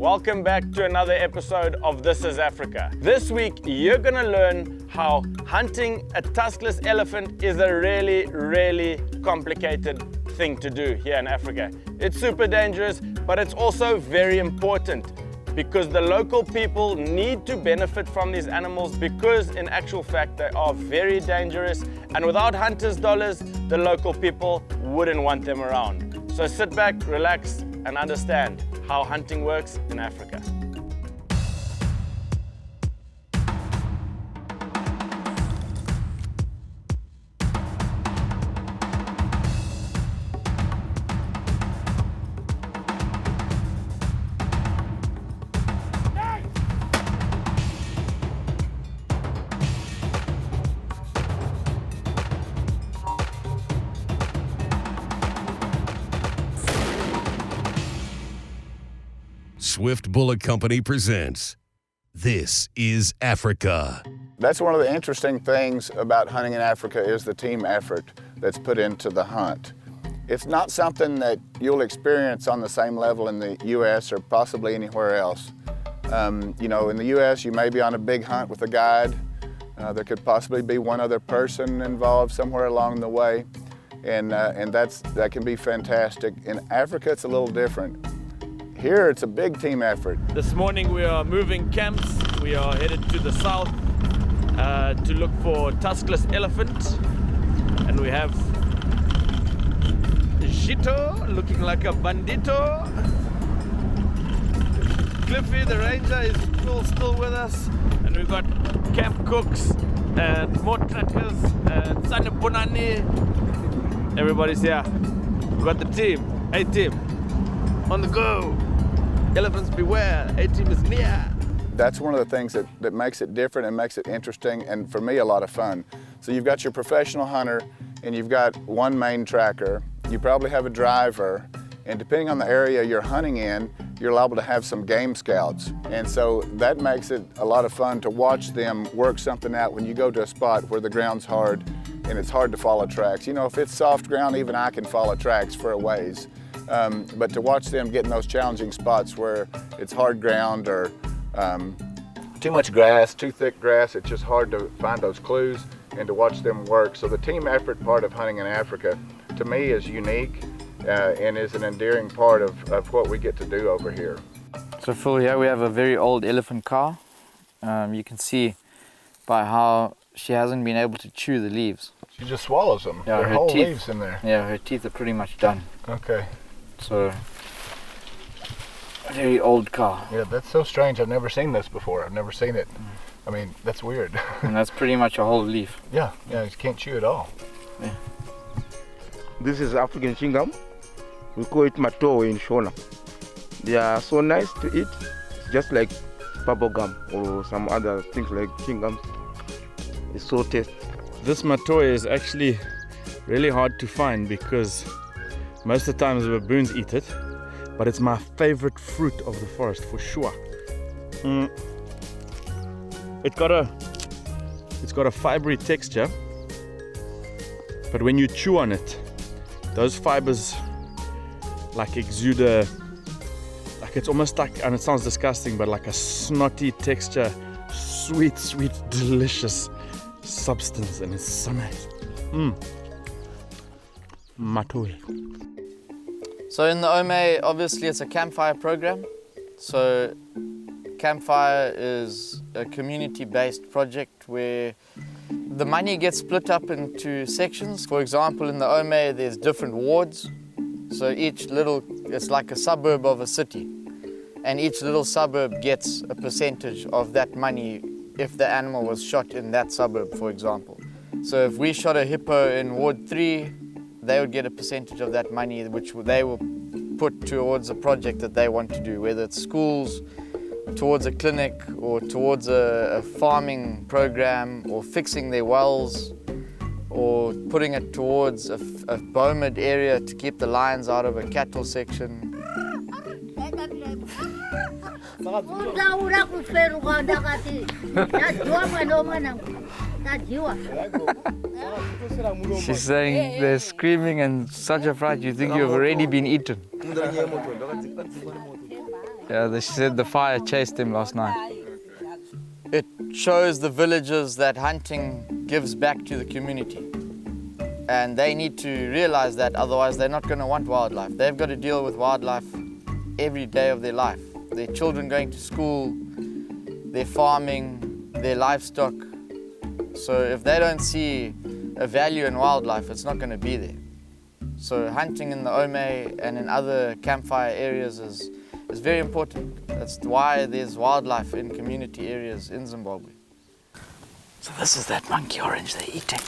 Welcome back to another episode of This is Africa. This week, you're gonna learn how hunting a tuskless elephant is a really complicated thing to do here in Africa. It's super dangerous, but it's also very important because the local people need to benefit from these animals because in actual fact, they are very dangerous, and without hunters' dollars, the local people wouldn't want them around. So sit back, relax, and understand how hunting works in Africa. Swift Bullet Company presents This is Africa. That's one of the interesting things about hunting in Africa is the team effort that's put into the hunt. It's not something that you'll experience on the same level in the U.S. or possibly anywhere else. You know, in the U.S. you may be on a big hunt with a guide. There could possibly be one other person involved somewhere along the way, and that can be fantastic. In Africa, it's a little different. Here, it's a big team effort. This morning we are moving camps. We are headed to the south to look for Tusk-less Elephant. And we have Jito looking like a bandito. Cliffy the ranger is still with us. And we've got camp cooks and more trackers and Sani Bonani. Everybody's here. We've got the team, A-team, on the go. Elephants beware, A-team is near. That's one of the things that makes it different and makes it interesting, and for me, a lot of fun. So you've got your professional hunter, and you've got one main tracker. You probably have a driver, and depending on the area you're hunting in, you're liable to have some game scouts. And so that makes it a lot of fun to watch them work something out when you go to a spot where the ground's hard and it's hard to follow tracks. You know, if it's soft ground, even I can follow tracks for a ways. But to watch them get in those challenging spots where it's hard ground or too much grass, too thick grass, it's just hard to find those clues and to watch them work. So the team effort part of hunting in Africa, to me, is unique and is an endearing part of what we get to do over here. So Phil, here we have a very old elephant cow. You can see by how she hasn't been able to chew the leaves. She just swallows them. Yeah, there are whole leaves in there. Yeah, her teeth are pretty much done. Okay. So, a very old cow. Yeah, that's so strange. I've never seen this before. I've never seen it. I mean, that's weird. And that's pretty much a whole leaf. Yeah, you can't chew it all. Yeah. This is African chewing-gum. We call it mato in Shona. They are so nice to eat. It's just like bubble gum or some other things like chewing gum. It's so tasty. This matoe is actually really hard to find because most of the times the baboons eat it, but it's my favorite fruit of the forest for sure. It's got a fibery texture, but when you chew on it, those fibers like exude like it's almost like, and it sounds disgusting, but like a snotty texture, sweet, delicious substance, and it's so nice. Matoe. So in the Ome, obviously it's a campfire program. So campfire is a community-based project where the money gets split up into sections. For example, in the Ome, there's different wards. So it's like a suburb of a city. And each little suburb gets a percentage of that money if the animal was shot in that suburb, for example. So if we shot a hippo in Ward 3, they would get a percentage of that money, which they will put towards a project that they want to do, whether it's schools, towards a clinic, or towards a farming program, or fixing their wells, or putting it towards a bowmid area to keep the lions out of a cattle section. She's saying they're screaming and such a fright, you think you've already been eaten. Yeah, they said the fire chased him last night. It shows the villagers that hunting gives back to the community. And they need to realize that, otherwise they're not going to want wildlife. They've got to deal with wildlife every day of their life. Their children going to school, their farming, their livestock. So if they don't see a value in wildlife, it's not going to be there. So hunting in the Ome and in other campfire areas is very important. That's why there's wildlife in community areas in Zimbabwe. So this is that monkey orange they're eating.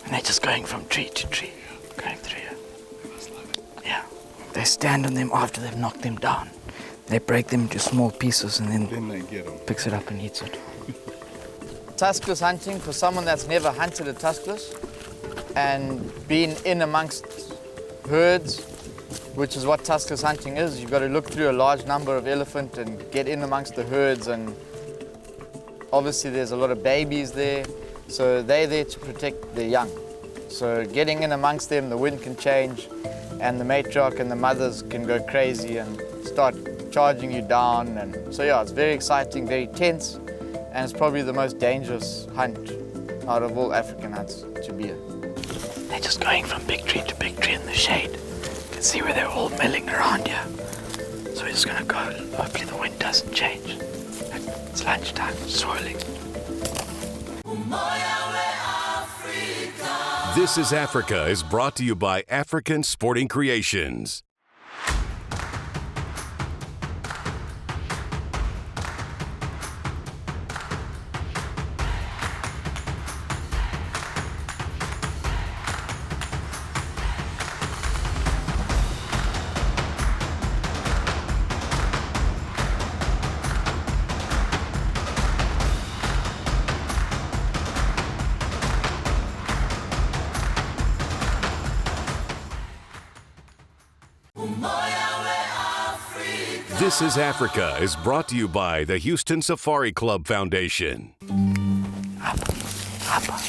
And they're just going from tree to tree, going through here. Yeah. They stand on them after they've knocked them down. They break them into small pieces and then they get them. Picks it up and eats it. Tuskless hunting, for someone that's never hunted a tuskless and been in amongst herds, which is what tuskless hunting is. You've got to look through a large number of elephant and get in amongst the herds, and obviously there's a lot of babies there, so they're there to protect their young. So getting in amongst them, the wind can change and the matriarch and the mothers can go crazy and start charging you down. And so yeah, it's very exciting, very tense, and it's probably the most dangerous hunt out of all African hunts to be in. They're just going from big tree to big tree in the shade. You can see where they're all milling around here. So we're just gonna go. Hopefully the wind doesn't change. It's lunchtime, swirling. This is Africa is brought to you by African Sporting Creations. This is Africa is brought to you by the Houston Safari Club Foundation. Up, up, up.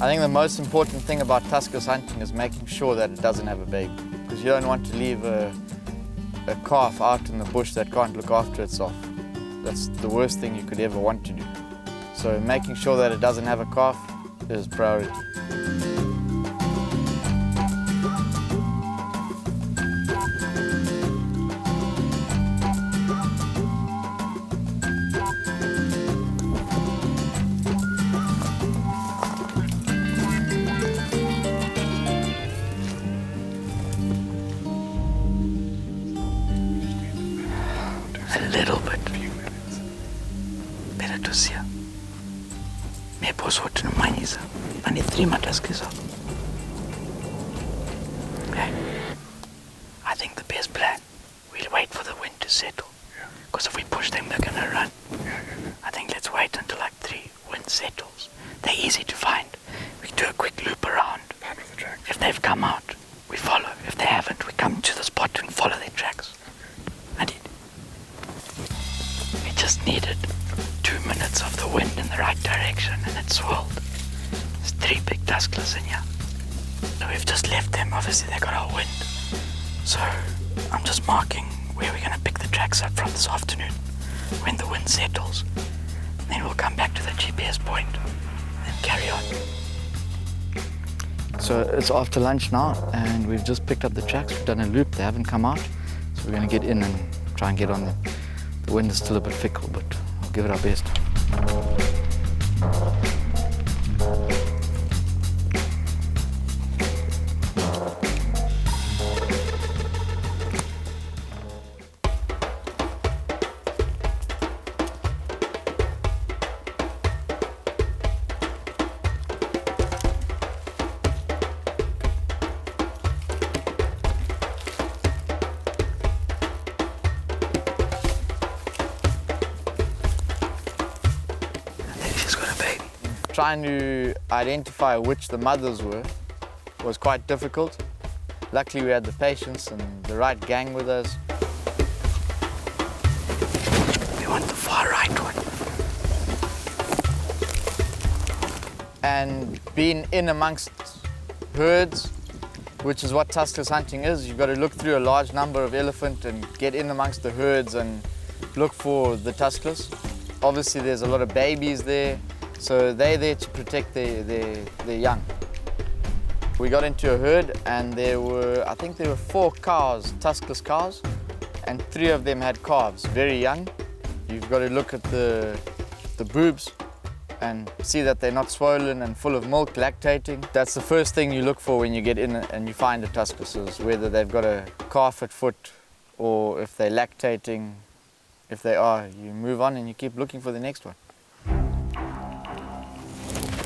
I think the most important thing about tuskless hunting is making sure that it doesn't have a baby, because you don't want to leave a calf out in the bush that can't look after itself. That's the worst thing you could ever want to do. So making sure that it doesn't have a calf is priority. A little bit. Better to see. Me pos what no maniza. Ani 3 matasques. Okay. I think the best plan, we'll wait for the wind to settle. Because if we push them, they're gonna run. I think let's wait until like 3 wind settles. They're easy to find. We do a quick loop around. If they've come out, we follow. If they haven't, we come to the spot and follow their tracks. And we just needed 2 minutes of the wind in the right direction and it swirled. There's 3 big tuskless in here. So we've just left them. Obviously they got our wind. So I'm just marking where we're gonna pick the tracks up from this afternoon when the wind settles. And then we'll come back to the GPS point and carry on. So it's after lunch now, and we've just picked up the tracks. We've done a loop. They haven't come out, so we're going to get in and try and get on them. The wind is still a bit fickle, but we'll give it our best. Trying to identify which the mothers were was quite difficult. Luckily we had the patience and the right gang with us. We want the far right one. and being in amongst herds, which is what tuskless hunting is. You've got to look through a large number of elephant and get in amongst the herds and look for the tuskless. Obviously there's a lot of babies there, so they're there to protect their young. We got into a herd and I think there were 4 cows, tuskless cows, and 3 of them had calves, very young. You've got to look at the boobs and see that they're not swollen and full of milk, lactating. That's the first thing you look for when you get in and you find a tuskless, is whether they've got a calf at foot or if they're lactating. If they are, you move on and you keep looking for the next one.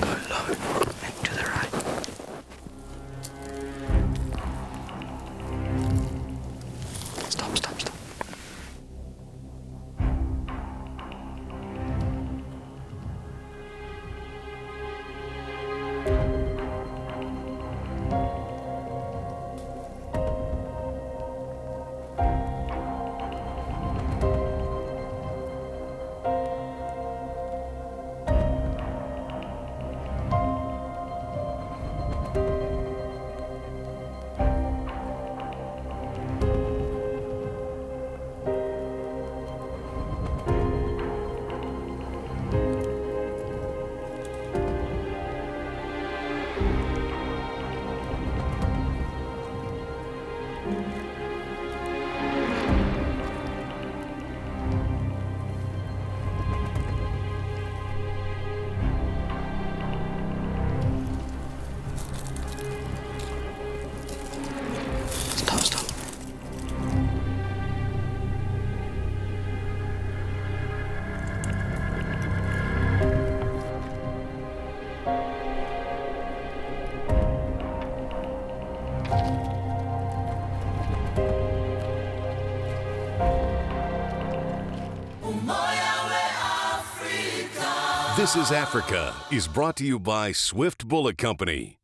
Go low and to the right. Stop, stop, stop. Stop, stop. This is Africa is brought to you by Swift Bullet Company.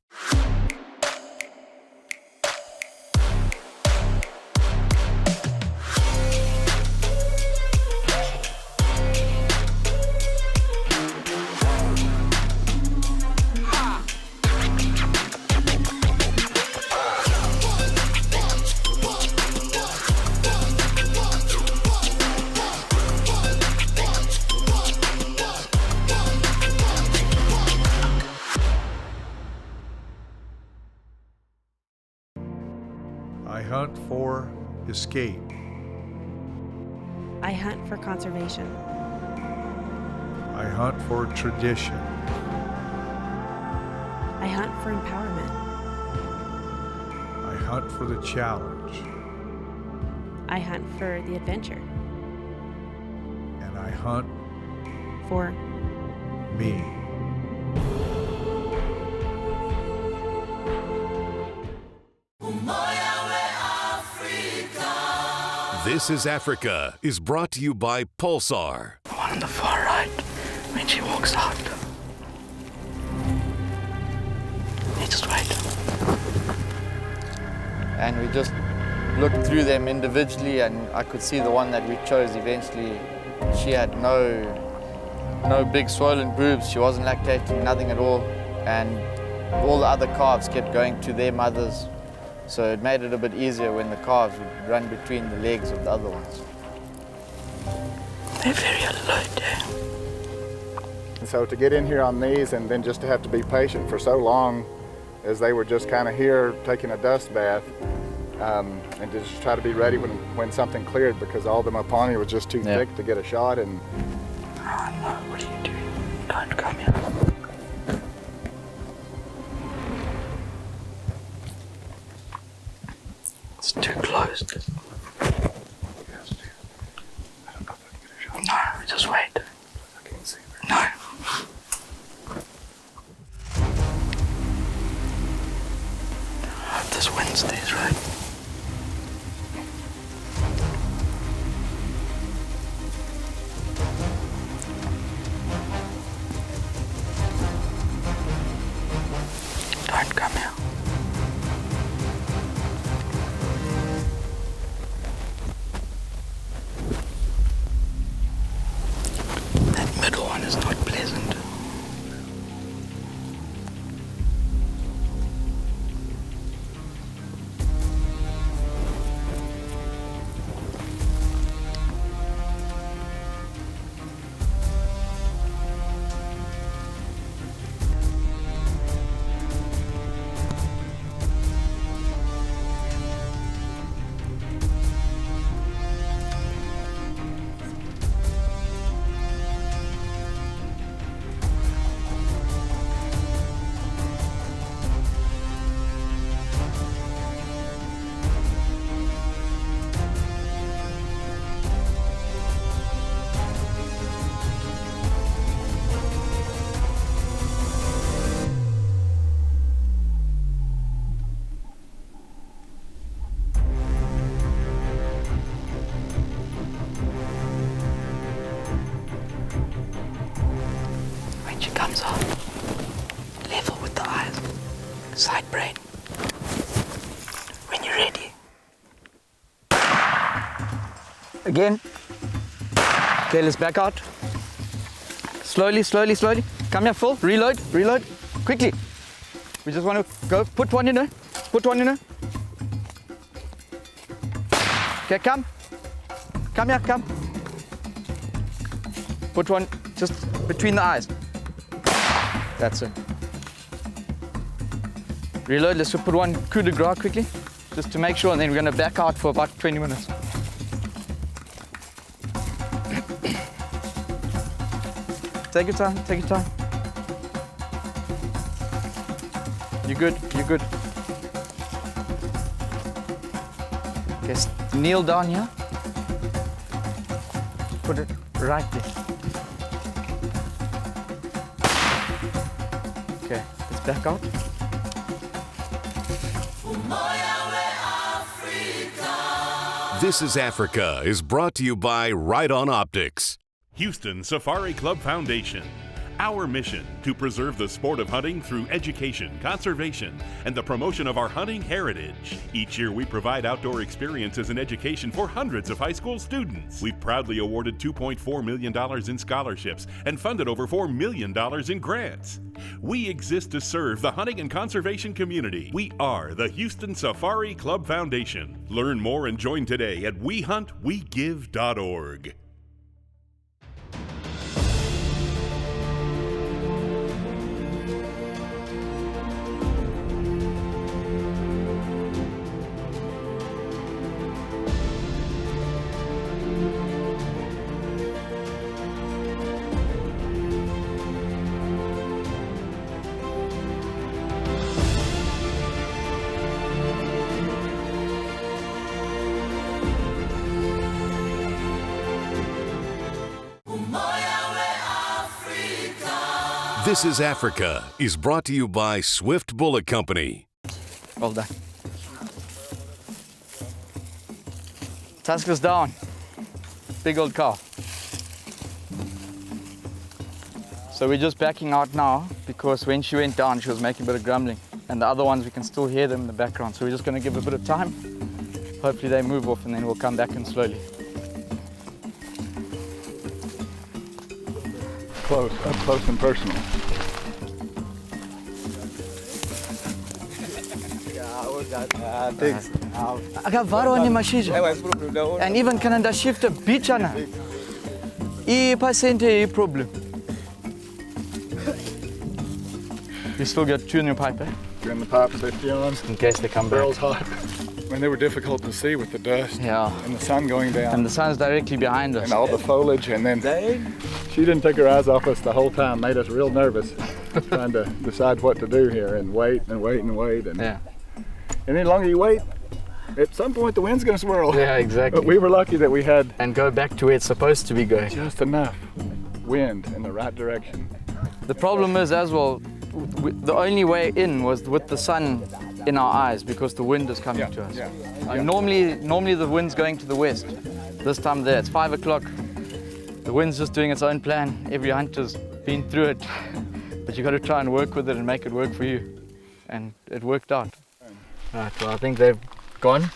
I hunt for escape. I hunt for conservation. I hunt for tradition. I hunt for empowerment. I hunt for the challenge. I hunt for the adventure. And I hunt For me. This is Africa is brought to you by Pulsar. The one on the far right, when she walks out. You just wait. And we just looked through them individually, and I could see the one that we chose eventually. She had no big swollen boobs. She wasn't lactating, nothing at all. And all the other calves kept going to their mothers. So it made it a bit easier when the calves would run between the legs of the other ones. They're very alert, eh? And so to get in here on these and then just to have to be patient for so long as they were just kind of here taking a dust bath, and to just try to be ready when something cleared, because all the Mapani was just too thick to get a shot. And Oh no, what are you doing? Don't come here. It's too close. No, just wait. No. This Wednesday's right. Don't come here. That middle one is not pleasant. Side brain. When you're ready. Again. Okay, let's back out. Slowly, slowly, slowly. Come here, full. Reload, reload. Quickly. We just want to go. Put one in there. Put one in there. Okay, come. Come here, come. Put one just between the eyes. That's it. Reload. Let's put one coup de grace quickly, just to make sure, and then we're going to back out for about 20 minutes. Take your time, take your time. You're good, you're good. Okay, kneel down here. Put it right there. Okay, let's back out. This is Africa is brought to you by Right On Optics. Houston Safari Club Foundation. Our mission to preserve the sport of hunting through education, conservation, and the promotion of our hunting heritage. Each year we provide outdoor experiences and education for hundreds of high school students. We've proudly awarded $2.4 million in scholarships and funded over $4 million in grants. We exist to serve the hunting and conservation community. We are the Houston Safari Club Foundation. Learn more and join today at wehuntwegive.org. This is Africa is brought to you by Swift Bullet Company. Well done. Tusk-less down. Big old cow. So we're just backing out now because when she went down, she was making a bit of grumbling. And the other ones, we can still hear them in the background. So we're just going to give a bit of time. Hopefully they move off and then we'll come back in slowly. Close, up close and personal. And even can I shift a beach on her? E problem. You still got two in your pipe, eh? In the pipe safety on. In case they come back. Barrel's hot. I mean, they were difficult to see with the dust. Yeah. And the sun going down. And the sun's directly behind us. And all the foliage, and then she didn't take her eyes off us the whole time. Made us real nervous, trying to decide what to do here, and wait and wait and wait. And yeah. And the longer you wait, at some point the wind's gonna swirl. Yeah, exactly. But we were lucky that we had and go back to where it's supposed to be going. Just enough wind in the right direction. The problem is as well, the only way in was with the sun in our eyes because the wind is coming to us. Normally the wind's going to the west. This time there, it's 5 o'clock. The wind's just doing its own plan. Every hunter's been through it. But you got to try and work with it and make it work for you. And it worked out. Right, well, I think they've gone.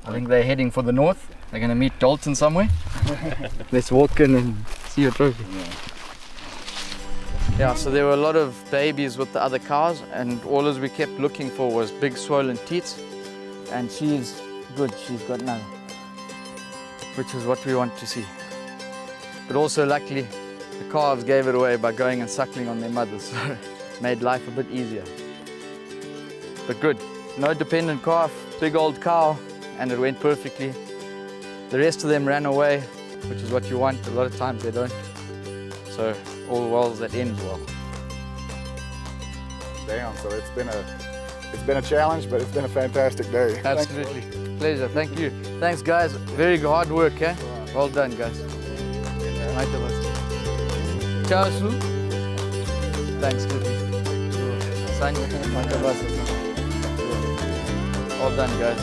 I think they're heading for the north. They're going to meet Dalton somewhere. Let's walk in and see your trophy. Yeah, so there were a lot of babies with the other cows, and all as we kept looking for was big swollen teats, and she's good, she's got none, which is what we want to see. But also luckily the calves gave it away by going and suckling on their mothers, so made life a bit easier. But good, no dependent calf, big old cow, and it went perfectly. The rest of them ran away, which is what you want. A lot of times they don't. So all wells that ends well. Damn, so it's been a challenge, but it's been a fantastic day. Absolutely. Pleasure, thank you. Thanks guys, very hard work, eh? Well done guys. Ciao, Sue. Thanks, Cliffy. Well done guys.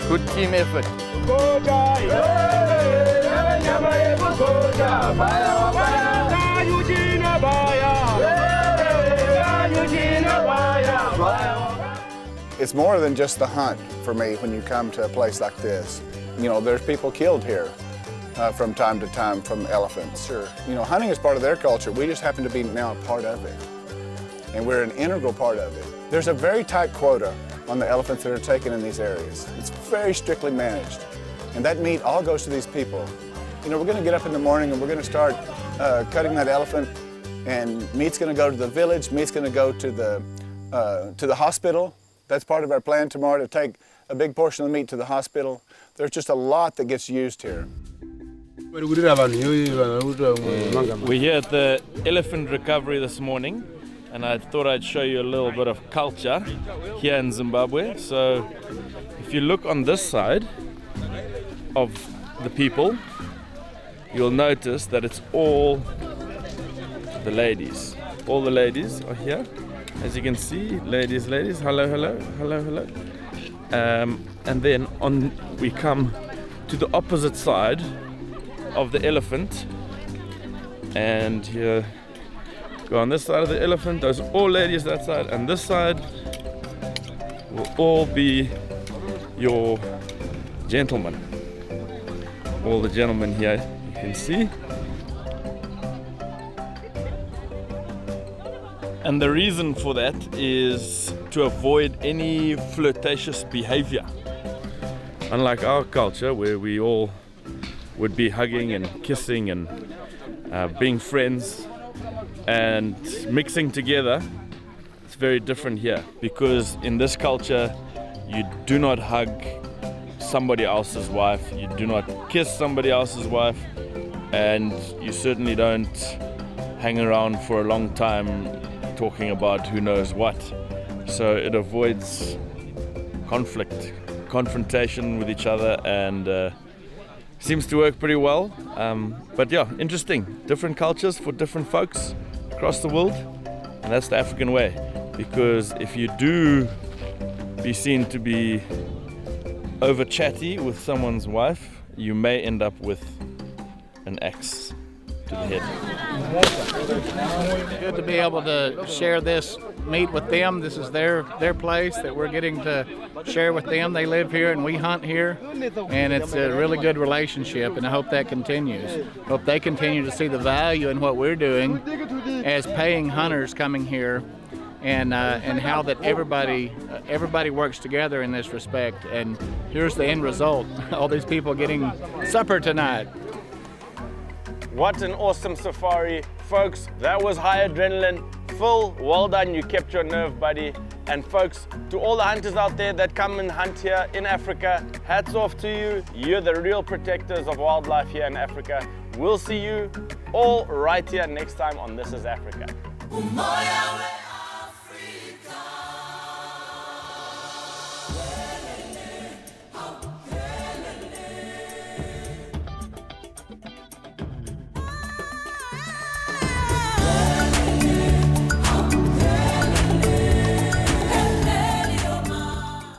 Good team effort. it's more than just the hunt for me when you come to a place like this. You know, there's people killed here from time to time from elephants. Sure. You know, hunting is part of their culture. We just happen to be now a part of it. And we're an integral part of it. There's a very tight quota on the elephants that are taken in these areas. It's very strictly managed. And that meat all goes to these people. You know, we're gonna get up in the morning and we're gonna start cutting that elephant, and meat's gonna go to the village, meat's gonna go to the hospital. That's part of our plan tomorrow, to take a big portion of the meat to the hospital. There's just a lot that gets used here. We're here at the elephant recovery this morning, and I thought I'd show you a little bit of culture here in Zimbabwe. So if you look on this side of the people, you'll notice that it's all the ladies. All the ladies are here. As you can see, ladies, hello, hello, hello, hello. And then we come to the opposite side of the elephant, and here, go on this side of the elephant, those are all ladies that side, and this side will all be your gentlemen. All the gentlemen here, you can see. And the reason for that is to avoid any flirtatious behavior. Unlike our culture, where we all would be hugging and kissing and being friends and mixing together, it's very different here, because in this culture you do not hug somebody else's wife, you do not kiss somebody else's wife, and you certainly don't hang around for a long time talking about who knows what. So it avoids conflict, confrontation with each other, and seems to work pretty well. But yeah, interesting. Different cultures for different folks across the world, and that's the African way. Because if you do be seen to be over chatty with someone's wife, you may end up with an axe to the head. Good to be able to share this meat with them. This is their place that we're getting to share with them. They live here and we hunt here, and it's a really good relationship, and I hope that continues. Hope they continue to see the value in what we're doing as paying hunters coming here, and how that everybody works together in this respect. And here's the end result: all these people getting supper tonight. What an awesome safari. Folks, that was high adrenaline. Phil, well done, you kept your nerve, buddy. And folks, to all the hunters out there that come and hunt here in Africa, hats off to you. You're the real protectors of wildlife here in Africa. We'll see you all right here next time on This is Africa.